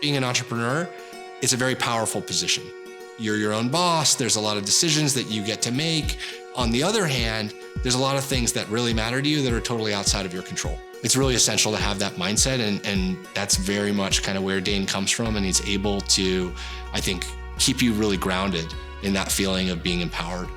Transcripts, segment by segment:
Being an entrepreneur, it's a very powerful position. You're your own boss. There's a lot of decisions that you get to make. On the other hand, there's a lot of things that really matter to you that are totally outside of your control. It's really essential to have that mindset, and that's very much kind of where Dane comes from, and he's able to, I think, keep you really grounded in that feeling of being empowered.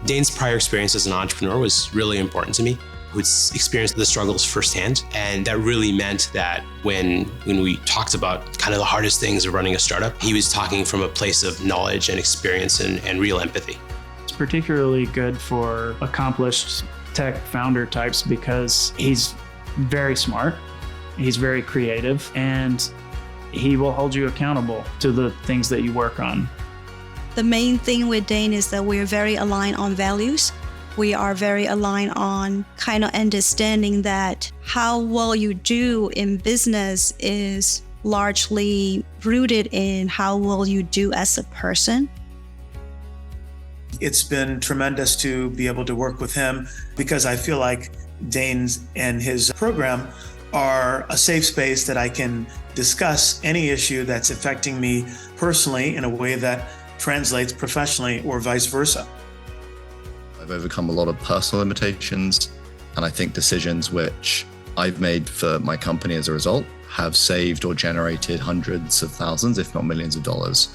Dane's prior experience as an entrepreneur was really important to me. Who'd experienced the struggles firsthand. And that really meant that when we talked about kind of the hardest things of running a startup, he was talking from a place of knowledge and experience and real empathy. It's particularly good for accomplished tech founder types because he's very smart, he's very creative, and he will hold you accountable to the things that you work on. The main thing with Dane is that we're very aligned on values. We are very aligned on kind of understanding that how well you do in business is largely rooted in how well you do as a person. It's been tremendous to be able to work with him because I feel like Dane's and his program are a safe space that I can discuss any issue that's affecting me personally in a way that translates professionally or vice versa. I've overcome a lot of personal limitations, and I think decisions which I've made for my company as a result have saved or generated hundreds of thousands, if not millions of dollars.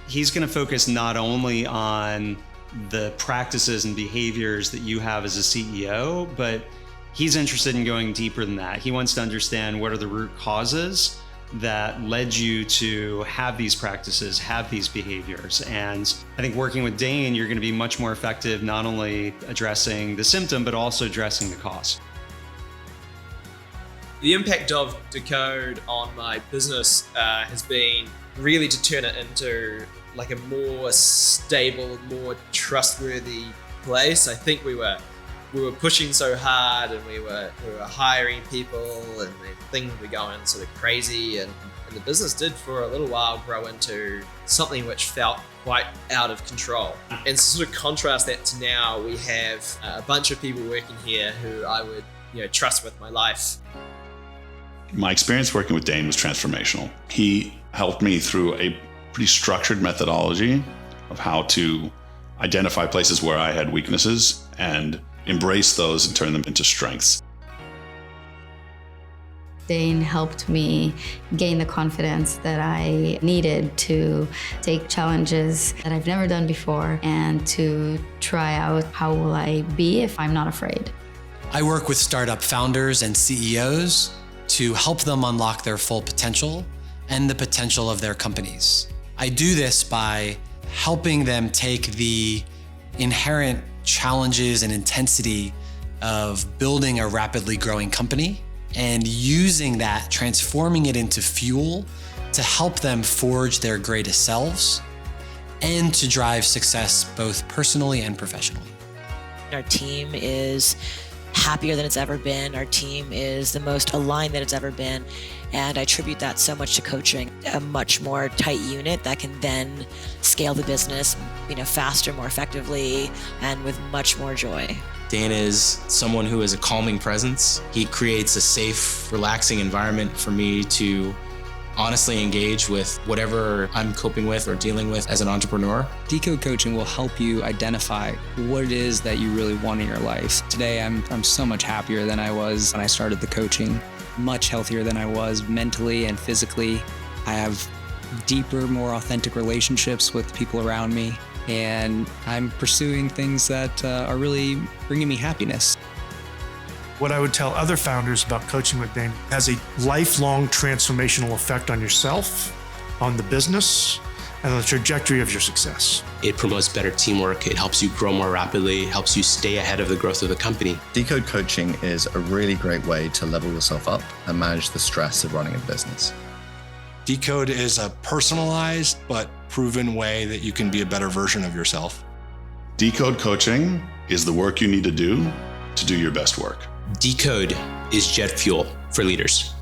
He's going to focus not only on the practices and behaviors that you have as a CEO, but he's interested in going deeper than that. He wants to understand what are the root causes that led you to have these practices, have these behaviors. And I think working with Dane, you're going to be much more effective, not only addressing the symptom, but also addressing the cause. The impact of Decode on my business has been really to turn it into like a more stable, more trustworthy place. I think we were pushing so hard, and we were hiring people, and things were going sort of crazy, and the business did for a little while grow into something which felt quite out of control. And to sort of contrast that to now, we have a bunch of people working here who I would trust with my life. My experience working with Dane was transformational. He helped me through a pretty structured methodology of how to identify places where I had weaknesses and embrace those and turn them into strengths. Dane helped me gain the confidence that I needed to take challenges that I've never done before and to try out how will I be if I'm not afraid. I work with startup founders and CEOs to help them unlock their full potential and the potential of their companies. I do this by helping them take the inherent challenges and intensity of building a rapidly growing company and using that, transforming it into fuel to help them forge their greatest selves and to drive success both personally and professionally. Our team is happier than it's ever been. Our team is the most aligned that it's ever been. And I attribute that so much to coaching, a much more tight unit that can then scale the business, faster, more effectively, and with much more joy. Dane is someone who is a calming presence. He creates a safe, relaxing environment for me to honestly engage with whatever I'm coping with or dealing with as an entrepreneur. Decode coaching will help you identify what it is that you really want in your life. Today, I'm so much happier than I was when I started the coaching, much healthier than I was mentally and physically. I have deeper, more authentic relationships with people around me, and I'm pursuing things that are really bringing me happiness. What I would tell other founders about coaching with Dane has a lifelong transformational effect on yourself, on the business, and on the trajectory of your success. It promotes better teamwork. It helps you grow more rapidly, helps you stay ahead of the growth of the company. Decode coaching is a really great way to level yourself up and manage the stress of running a business. Decode is a personalized but proven way that you can be a better version of yourself. Decode coaching is the work you need to do your best work. Decode is jet fuel for leaders.